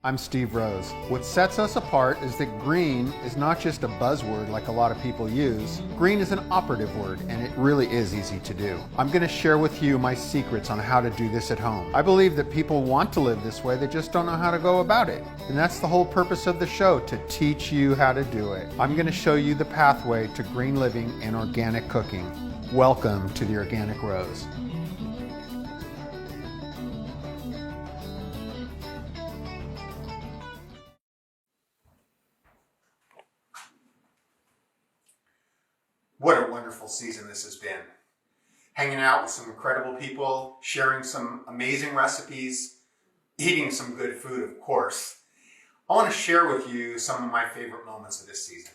I'm Steve Rose. What sets us apart is that green is not just a buzzword like a lot of people use. Green is an operative word, and it really is easy to do. I'm going to share with you my secrets on how to do this at home. I believe that people want to live this way, they just don't know how to go about it. And that's the whole purpose of the show, to teach you how to do it. I'm going to show you the pathway to green living and organic cooking. Welcome to the Organic Rose. What a wonderful season this has been. Hanging out with some incredible people, sharing some amazing recipes, eating some good food, of course. I want to share with you some of my favorite moments of this season.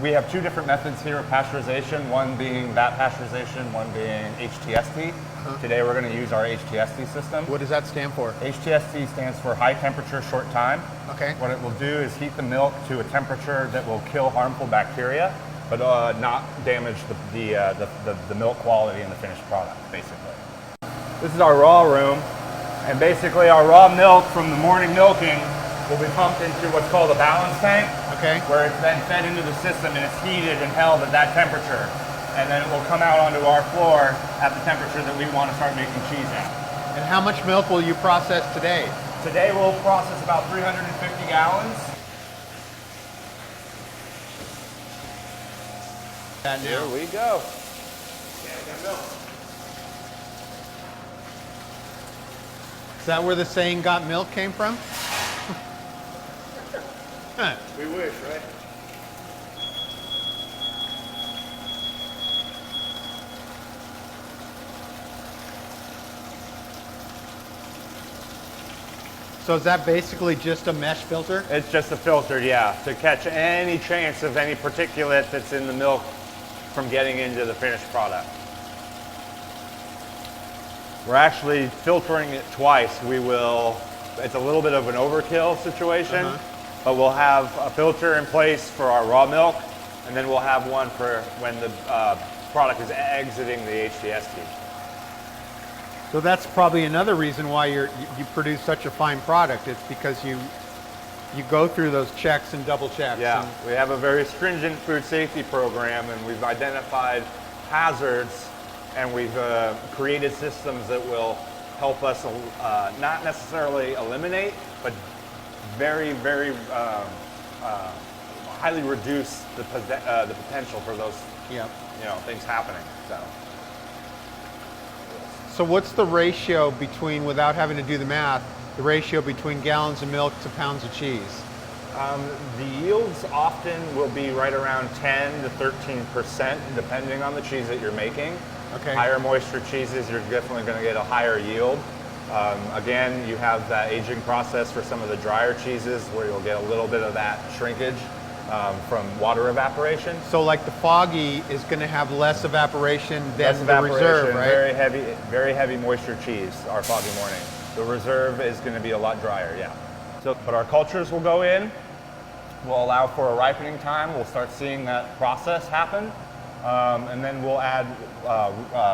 We have two different methods here of pasteurization, one being vat pasteurization, one being HTST. Today we're going to use our HTST system. What does that stand for? HTST stands for high temperature, short time. Okay. What it will do is heat the milk to a temperature that will kill harmful bacteria, but not damage the milk quality in the finished product, basically. This is our raw room, and basically our raw milk from the morning milking will be pumped into what's called a balance tank. Okay. Where it's then fed into the system and it's heated and held at that temperature. And then it will come out onto our floor at the temperature that we want to start making cheese at. And how much milk will you process today? Today we'll process about 350 gallons. And Here we go. Is that where the saying "got milk" came from? We wish, right? So is that basically just a mesh filter? It's just a filter, yeah, to catch any chance of any particulate that's in the milk from getting into the finished product. We're actually filtering it twice. It's a little bit of an overkill situation, but we'll have a filter in place for our raw milk, and then we'll have one for when the product is exiting the HTST. So that's probably another reason why you produce such a fine product. It's because you go through those checks and double checks. Yeah, we have a very stringent food safety program, and we've identified hazards, and we've created systems that will help us not necessarily eliminate, but very, very highly reduce the potential for those things happening. So what's the ratio between, without having to do the math, the ratio between gallons of milk to pounds of cheese? The yields often will be right around 10 to 13%, depending on the cheese that you're making. Okay. Higher moisture cheeses, you're definitely going to get a higher yield. Again, you have that aging process for some of the drier cheeses where you'll get a little bit of that shrinkage from water evaporation. So like the foggy is going to have less evaporation than the reserve, right? Very heavy moisture cheese, our foggy morning. The reserve is going to be a lot drier, yeah. But our cultures will go in, we'll allow for a ripening time, we'll start seeing that process happen, and then we'll add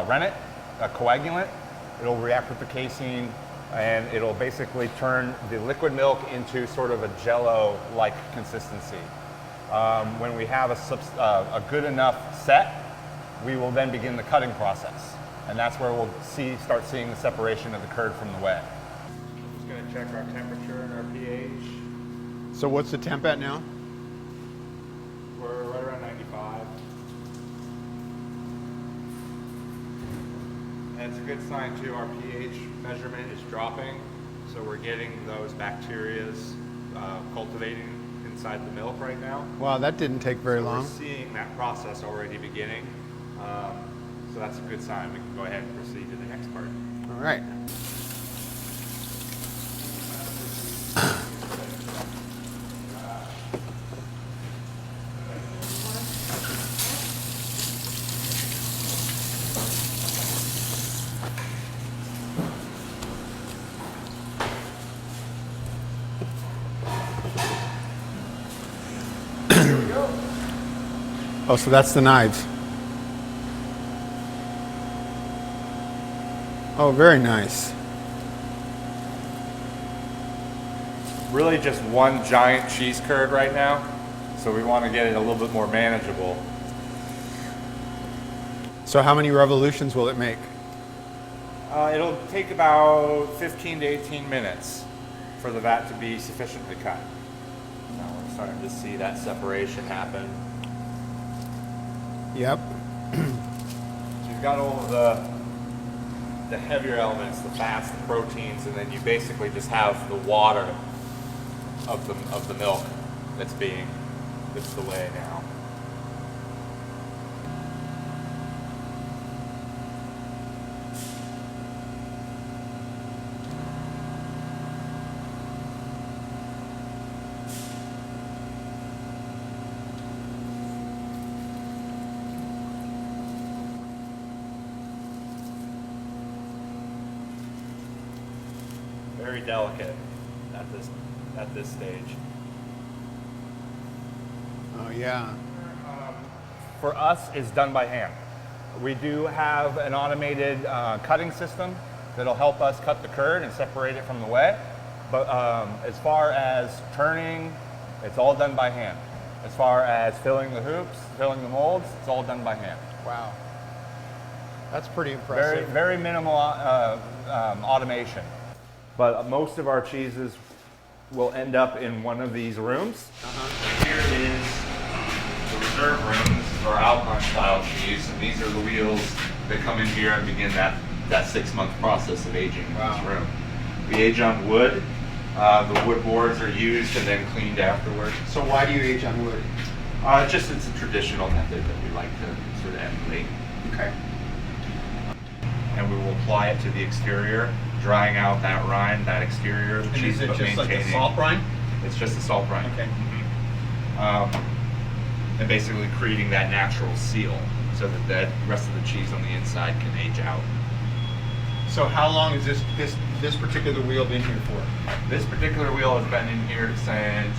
rennet, a coagulant. It'll react with the casein, and it'll basically turn the liquid milk into sort of a jello-like consistency. When we have a good enough set, we will then begin the cutting process. And that's where we'll start seeing the separation of the curd from the whey. Just going to check our temperature and our pH. So what's the temp at now? We're right around 95. And it's a good sign too, our pH measurement is dropping. So we're getting those bacterias cultivating inside the milk right now. Wow, that didn't take very long. We're seeing that process already beginning. So that's a good sign. We can go ahead and proceed to the next part. All right. Oh, so that's the knives. Oh, very nice. Really just one giant cheese curd right now, so we want to get it a little bit more manageable. So how many revolutions will it make? It'll take about 15 to 18 minutes for the vat to be sufficiently cut. Now we're starting to see that separation happen. Yep. So you've got all of the heavier elements, the fats, the proteins, and then you basically just have the water of the milk that's the way now. Very delicate at this stage. Oh yeah. For us, it's done by hand. We do have an automated cutting system that'll help us cut the curd and separate it from the whey. But as far as turning, it's all done by hand. As far as filling the hoops, filling the molds, it's all done by hand. Wow. That's pretty impressive. Very minimal automation. But most of our cheeses will end up in one of these rooms. Here is the reserve room. This is our Alpine style cheese, and these are the wheels that come in here and begin that 6-month process of aging in this room. We age on wood. The wood boards are used and then cleaned afterward. So why do you age on wood? Just it's a traditional method that we like to sort of emulate. Okay. And we will apply it to the exterior, drying out that rind, that exterior of the cheese, And is it but just like a maintaining. salt brine? It's just a salt brine. Okay. And basically creating that natural seal so that the rest of the cheese on the inside can age out. So how long has this particular wheel been here for? This particular wheel has been in here since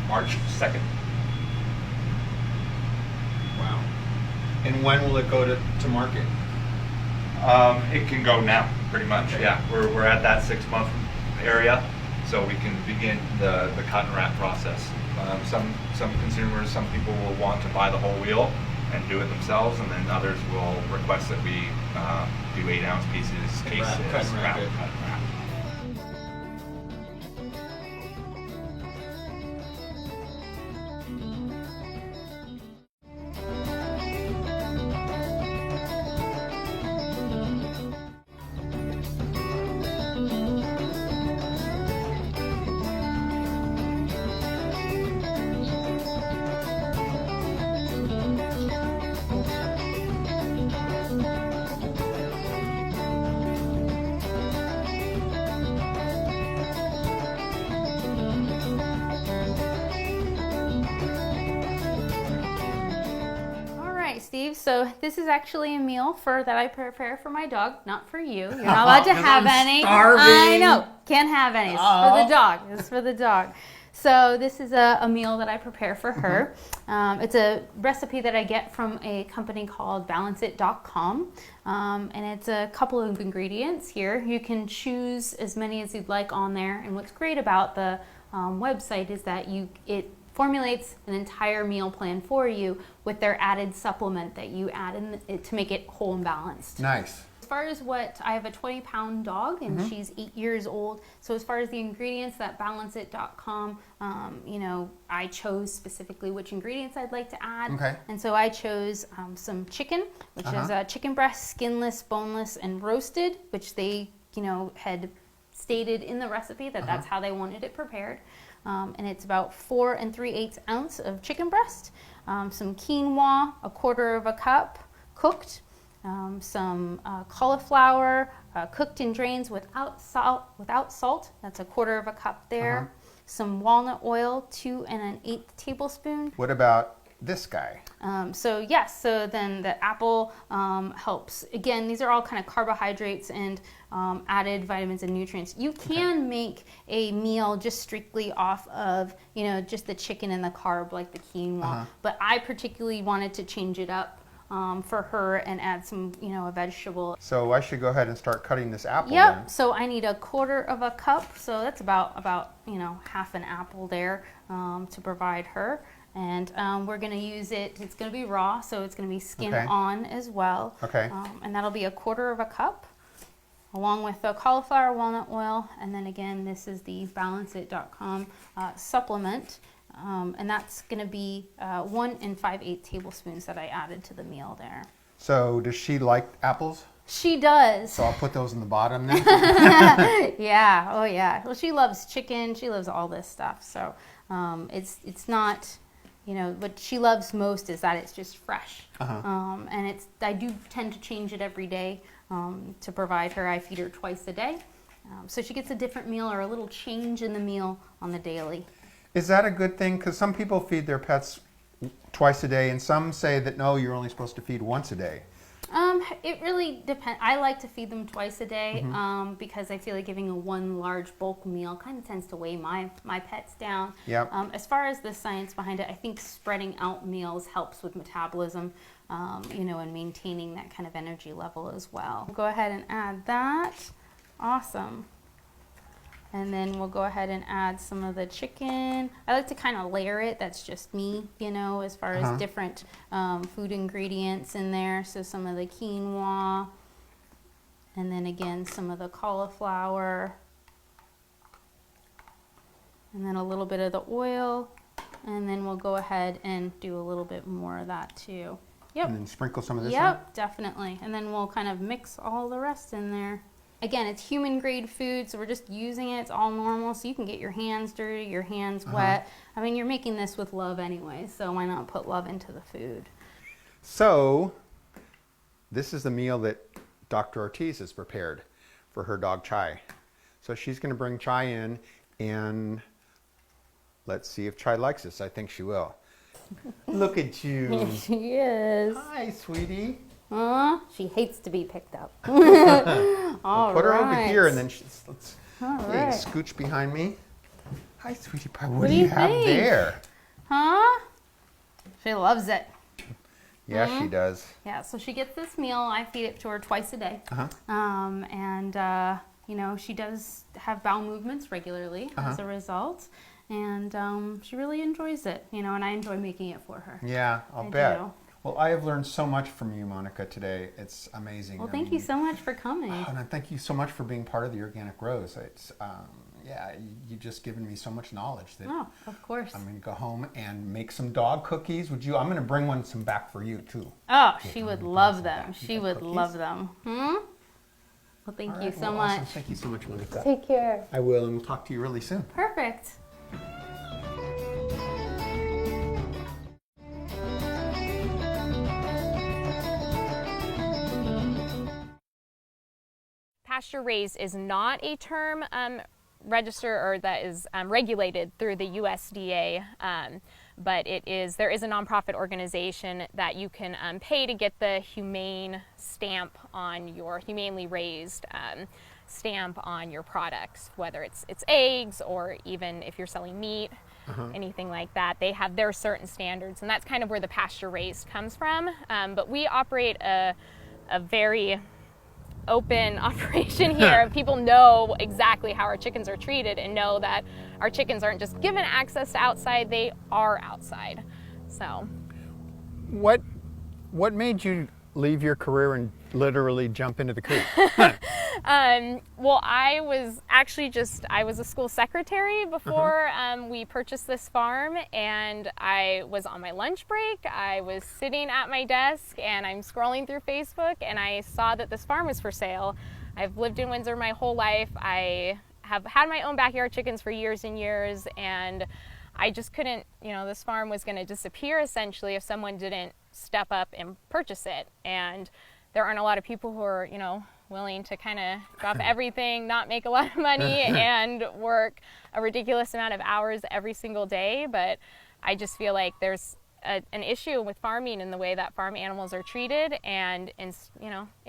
March 2nd. Wow. And when will it go to market? It can go now, pretty much. Okay. Yeah, we're at that 6-month area, so we can begin the cut and wrap process. Some consumers, some people will want to buy the whole wheel and do it themselves, and then others will request that we do 8-ounce pieces, cases, cut and wrap it. cut and wrap. Steve, so this is actually a meal that I prepare for my dog, not for you. You're not allowed to have any. Starving. I know, can't have any. It's for the dog. It's for the dog. So this is a meal that I prepare for her. It's a recipe that I get from a company called balanceit.com, and it's a couple of ingredients here. You can choose as many as you'd like on there, and what's great about the website is that it formulates an entire meal plan for you with their added supplement that you add in it to make it whole and balanced. Nice. As far as I have a 20-pound dog and she's 8 years old. So as far as the ingredients that balanceit.com, I chose specifically which ingredients I'd like to add. Okay. And so I chose some chicken, which is chicken breast, skinless, boneless, and roasted, which they, had stated in the recipe that that's how they wanted it prepared. And it's about 4 3/8 ounce of chicken breast, some quinoa, 1/4 cup cooked, some cauliflower cooked in drains without salt. That's 1/4 cup there. Some walnut oil, 2 1/8 tablespoon. What about this guy? So then the apple helps. Again, these are all kind of carbohydrates and added vitamins and nutrients. You can make a meal just strictly off of, just the chicken and the carb like the quinoa, but I particularly wanted to change it up for her and add some, a vegetable. So I should go ahead and start cutting this apple Yep. then. So I need 1/4 cup. So that's about half an apple there to provide her. And we're going to use it. It's going to be raw, so it's going to be skin on as well. Okay. And that'll be 1/4 cup, along with the cauliflower walnut oil. And then again, this is the balanceit.com supplement. And that's going to be 1 5/8 tablespoons that I added to the meal there. So does she like apples? She does. So I'll put those in the bottom then? Yeah. Oh, yeah. Well, she loves chicken. She loves all this stuff. So it's not, what she loves most is that it's just fresh. And I do tend to change it every day to provide her. I feed her twice a day. So she gets a different meal or a little change in the meal on the daily. Is that a good thing? Because some people feed their pets twice a day, and some say that no, you're only supposed to feed once a day. It really depends. I like to feed them twice a day because I feel like giving one large bulk meal kind of tends to weigh my pets down. Yep. As far as the science behind it, I think spreading out meals helps with metabolism, and maintaining that kind of energy level as well. Go ahead and add that. Awesome. And then we'll go ahead and add some of the chicken. I like to kind of layer it. That's just me, as far as different food ingredients in there. So some of the quinoa, and then again, some of the cauliflower, and then a little bit of the oil. And then we'll go ahead and do a little bit more of that too. Yep. And then sprinkle some of this in? Yep, definitely. And then we'll kind of mix all the rest in there. Again, it's human grade food, so we're just using it. It's all normal, so you can get your hands dirty, your hands wet. I mean, you're making this with love anyway, so why not put love into the food? So this is the meal that Dr. Ortiz has prepared for her dog Chai. So she's going to bring Chai in, and let's see if Chai likes this. I think she will. Look at you. Yes, she is. Hi, sweetie. She hates to be picked up. We'll put her over here, and then let's scooch behind me. Hi, sweetie pie. What do you have there? Huh? She loves it. Yeah, she does. Yeah, so she gets this meal. I feed it to her twice a day. She does have bowel movements regularly as a result. And she really enjoys it, and I enjoy making it for her. Yeah, I'll bet. Well, I have learned so much from you, Monica, today. It's amazing. Well, thank you so much for coming. And thank you so much for being part of the Organic Rose. It's, you just given me so much knowledge that of course. I'm going to go home and make some dog cookies. Would you? I'm going to bring some back for you, too. Oh, she would love them. She would love them. Well, thank you so much. Awesome. Thank you so much, Monica. Take care. I will, and we'll talk to you really soon. Perfect. Pasture raised is not a term registered or that is regulated through the USDA, but there is a nonprofit organization that you can pay to get the humane stamp on your humanely raised stamp on your products, whether it's eggs or even if you're selling meat, anything like that. They have their certain standards, and that's kind of where the pasture raised comes from. But we operate a very open operation here. People know exactly how our chickens are treated and know that our chickens aren't just given access to outside, they are outside. So what made you leave your career and literally jump into the coop? Well, I was a school secretary before we purchased this farm, and I was on my lunch break. I was sitting at my desk and I'm scrolling through Facebook, and I saw that this farm was for sale. I've lived in Windsor my whole life. I have had my own backyard chickens for years and years, and I just couldn't, this farm was going to disappear essentially if someone didn't step up and purchase it. And there aren't a lot of people who are, willing to kind of drop everything, not make a lot of money, and work a ridiculous amount of hours every single day. But I just feel like there's an issue with farming and the way that farm animals are treated. And if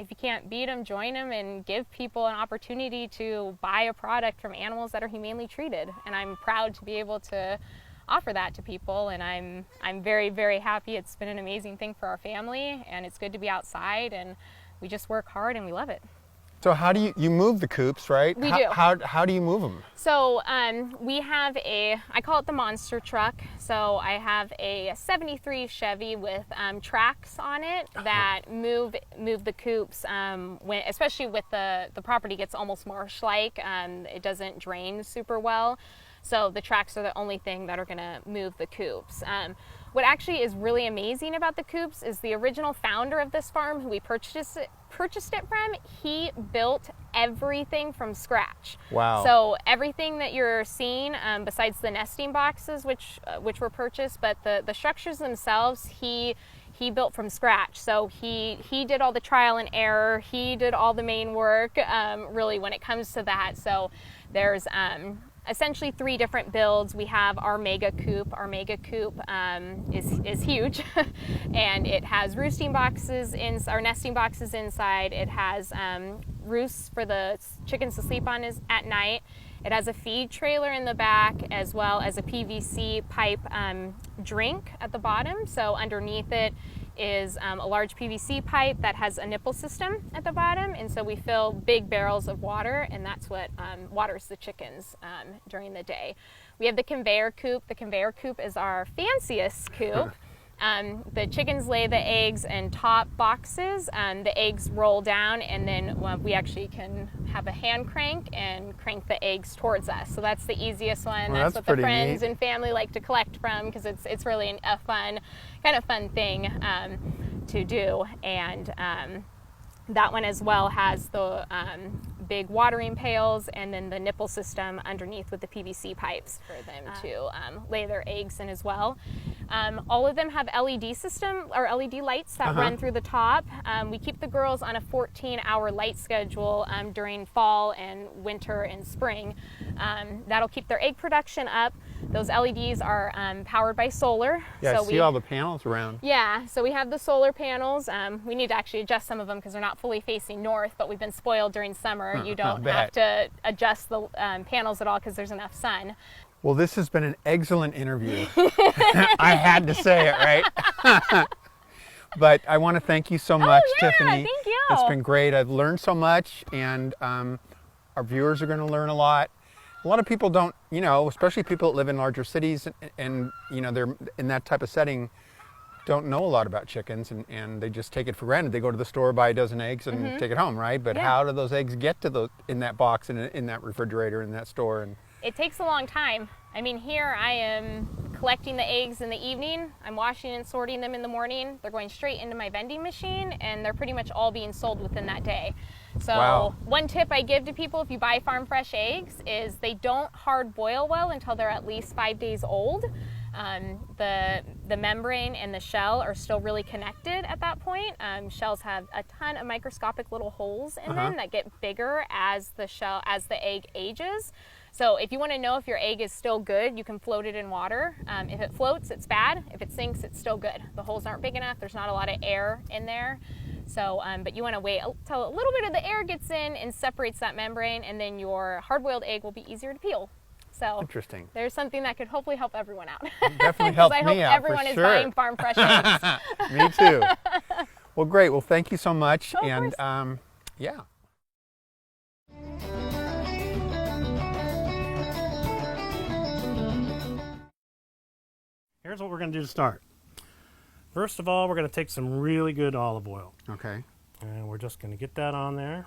you can't beat them, join them and give people an opportunity to buy a product from animals that are humanely treated. And I'm proud to be able to offer that to people, and I'm very, very happy. It's been an amazing thing for our family, and it's good to be outside, and we just work hard and we love it. So how do you move the coops, right? We do. How do you move them? So we have I call it the monster truck. So I have a 73 Chevy with tracks on it that move the coops, especially with the property gets almost marsh-like. It doesn't drain super well. So the tracks are the only thing that are gonna move the coops. What actually is really amazing about the coops is the original founder of this farm, who we purchased it from, he built everything from scratch. Wow. So everything that you're seeing, besides the nesting boxes, which were purchased, but the structures themselves, he built from scratch. So he did all the trial and error. He did all the main work, really, when it comes to that. So there's essentially 3 different builds. We have our mega coop. Our mega coop is huge, and it has roosting boxes or nesting boxes inside. It has roosts for the chickens to sleep on at night. It has a feed trailer in the back, as well as a PVC pipe drink at the bottom. So underneath it is a large PVC pipe that has a nipple system at the bottom, and so we fill big barrels of water, and that's what waters the chickens during the day. We have the conveyor coop. The conveyor coop is our fanciest coop. The chickens lay the eggs in top boxes. The eggs roll down, and then we actually can have a hand crank and crank the eggs towards us. So that's the easiest one. Well, that's what the friends neat. and family like to collect from, because it's really a fun thing to do. And that one as well has the big watering pails, and then the nipple system underneath with the PVC pipes for them to lay their eggs in as well. All of them have LED lights that run through the top. We keep the girls on a 14-hour light schedule during fall and winter and spring. That'll keep their egg production up. Those LEDs are powered by solar. Yeah, so I see all the panels around. Yeah, so we have the solar panels. We need to actually adjust some of them because they're not fully facing north, but we've been spoiled during summer. You don't have to adjust the panels at all because there's enough sun. Well, this has been an excellent interview. I had to say it, right? But I want to thank you so much, Tiffany. Thank you. It's been great. I've learned so much, and our viewers are going to learn a lot. A lot of people don't, especially people that live in larger cities and they're in that type of setting, don't know a lot about chickens, and they just take it for granted. They go to the store, buy a dozen eggs, and take it home, right? But how do those eggs get to in that box, in that refrigerator, in that store? And it takes a long time. I mean, here I am collecting the eggs in the evening. I'm washing and sorting them in the morning. They're going straight into my vending machine, and they're pretty much all being sold within that day. So one tip I give to people if you buy farm fresh eggs is they don't hard boil well until they're at least 5 days old. The membrane and the shell are still really connected at that point. Shells have a ton of microscopic little holes in them that get bigger as the egg ages. So if you want to know if your egg is still good, you can float it in water. If it floats, it's bad. If it sinks, it's still good. The holes aren't big enough. There's not a lot of air in there. So, but you want to wait till a little bit of the air gets in and separates that membrane, and then your hard-boiled egg will be easier to peel. So interesting. There's something that could hopefully help everyone out. Definitely help me out. I hope everyone is buying farm fresh eggs. Me too. Well, great. Well, thank you so much. Oh, and yeah. Here's what we're going to do to start. First of all, we're going to take some really good olive oil. Okay. And we're just going to get that on there.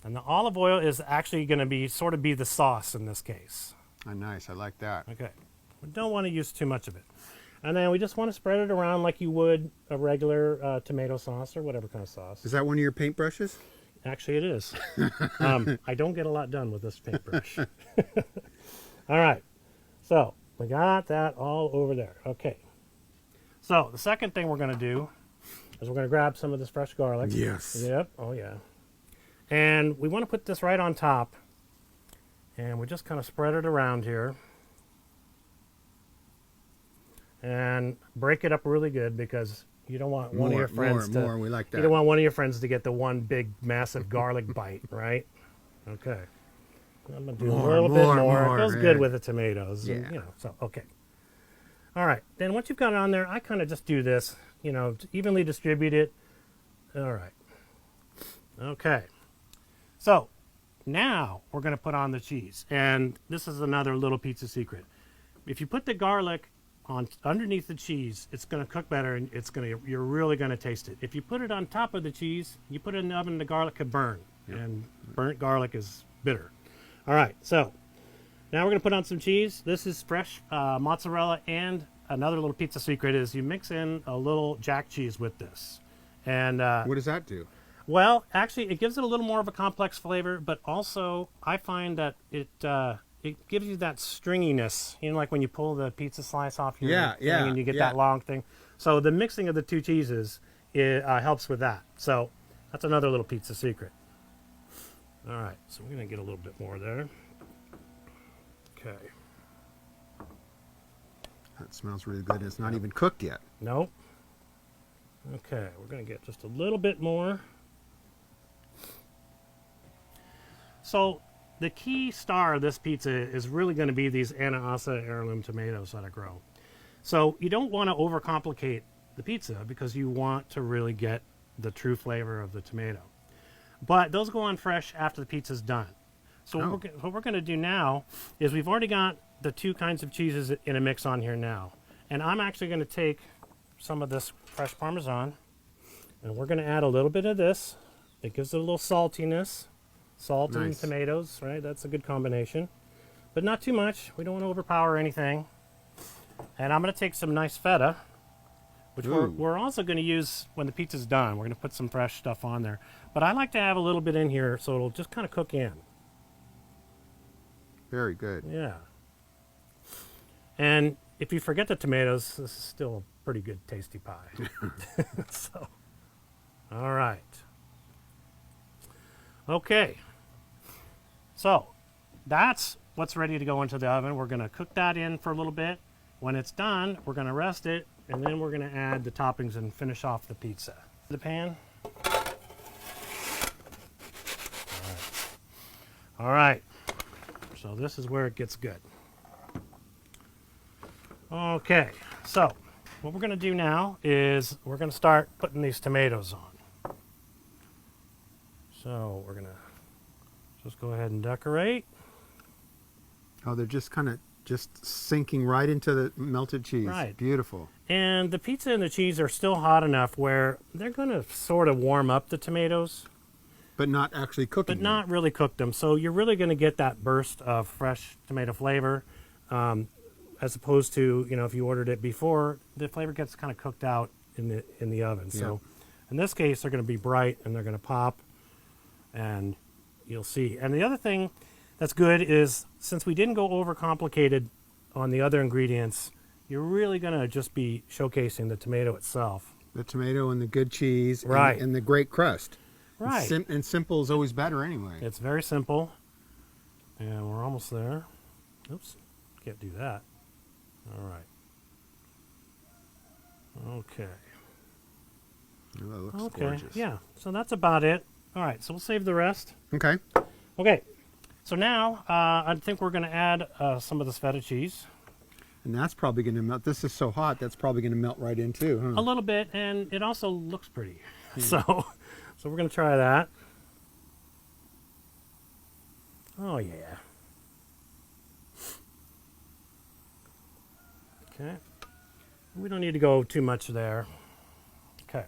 And the olive oil is actually going to be the sauce in this case. Oh, nice. I like that. Okay. We don't want to use too much of it. And then we just want to spread it around like you would a regular tomato sauce or whatever kind of sauce. Is that one of your paintbrushes? Actually, it is. I don't get a lot done with this paintbrush. All right. So we got that all over there. Okay. So the second thing we're going to do is we're going to grab some of this fresh garlic. Yes. Yep. Oh, yeah. And we want to put this right on top. And we just kind of spread it around here. And break it up really good because you don't want one of your friends more. We like that. You don't want one of your friends to get the one big, massive garlic bite, right? Okay. I'm going to do a little bit more. It goes good with the tomatoes. Yeah. And, you know, so, okay. All right. Then once you've got it on there, I kind of just do this, you know, to evenly distribute it. All right. Okay. So now we're going to put on the cheese. And this is another little pizza secret. If you put the garlic on underneath the cheese, it's going to cook better, and you're really going to taste it. If you put it on top of the cheese, you put it in the oven, the garlic could burn. Yep. And burnt garlic is bitter. All right, so now we're going to put on some cheese. This is fresh mozzarella, and another little pizza secret is you mix in a little jack cheese with this. And what does that do? well, actually, it gives it a little more of a complex flavor, but also I find that it gives you that stringiness, you know, like when you pull the pizza slice off your thing and you get that long thing. So the mixing of the two cheeses helps with that. So that's another little pizza secret. All right, so we're going to get a little bit more there. Okay. That smells really good. It's not even cooked yet. Nope. Okay, we're going to get just a little bit more. So the key star of this pizza is really going to be these Anaasa heirloom tomatoes that I grow. So you don't want to overcomplicate the pizza because you want to really get the true flavor of the tomato. But those go on fresh after the pizza's done. So what we're going to do now is we've already got the two kinds of cheeses in a mix on here now. And I'm actually going to take some of this fresh Parmesan and we're going to add a little bit of this. It gives it a little saltiness. Salt and tomatoes, right? That's a good combination. But not too much. We don't want to overpower anything. And I'm going to take some nice feta, which we're also going to use when the pizza's done. We're going to put some fresh stuff on there. But I like to have a little bit in here so it'll just kind of cook in. Very good. Yeah. And if you forget the tomatoes, this is still a pretty good tasty pie. So, all right. Okay. So that's what's ready to go into the oven. We're going to cook that in for a little bit. When it's done, we're going to rest it, and then we're going to add the toppings and finish off the pizza. The pan. All right. So this is where it gets good. Okay. So what we're going to do now is we're going to start putting these tomatoes on. So we're going to just go ahead and decorate. Oh, they're just kind of just sinking right into the melted cheese. Right. Beautiful. And the pizza and the cheese are still hot enough where they're going to sort of warm up the tomatoes. But not actually cooking them. But not really cook them. So you're really going to get that burst of fresh tomato flavor as opposed to, you know, if you ordered it before, the flavor gets kind of cooked out in the oven. Yeah. So in this case, they're going to be bright and they're going to pop. And you'll see. And the other thing that's good is since we didn't go overcomplicated on the other ingredients, you're really going to just be showcasing the tomato itself. The tomato and the good cheese right. and the great crust. Right. And simple is always better anyway. It's very simple. And we're almost there. Oops. Can't do that. All right. Okay. Oh, that looks gorgeous. Yeah. So that's about it. All right, so we'll save the rest. Okay. Okay, so now I think we're going to add some of this feta cheese. And that's probably going to melt. This is so hot, that's probably going to melt right in too, huh? A little bit, and it also looks pretty. So we're going to try that. Oh, yeah. Okay. We don't need to go too much there. Okay.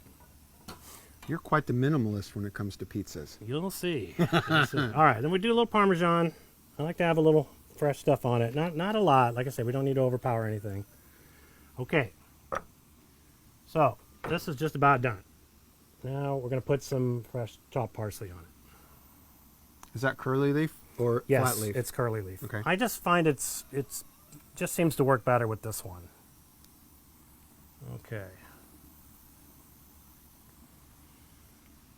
You're quite the minimalist when it comes to pizzas. You'll see. You'll see. All right, then we do a little Parmesan. I like to have a little fresh stuff on it. Not a lot. Like I said, we don't need to overpower anything. Okay. So this is just about done. Now we're going to put some fresh chopped parsley on it. Is that curly leaf or flat leaf? Yes, it's curly leaf. Okay. I just find it's just seems to work better with this one. Okay.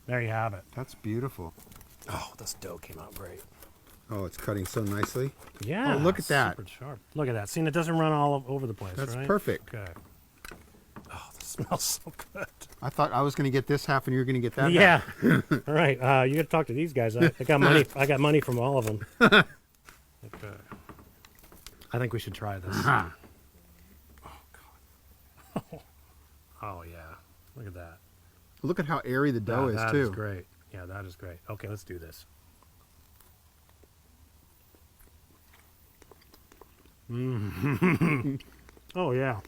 There you have it. That's beautiful. Oh, this dough came out great. Oh, it's cutting so nicely. Yeah. Oh, look at that. Super sharp. Look at that. See, and it doesn't run all over the place, That's right? perfect. Okay. Oh, this smells so good. I thought I was going to get this half and you were going to get that yeah. half. All right. You got to talk to these guys. I got money. I got money from all of them. I think we should try this. Uh-huh. Oh, God. Oh, yeah. Look at that. Look at how airy the dough is, That too. is great. Yeah, that is great. Okay, let's do this. Oh, yeah.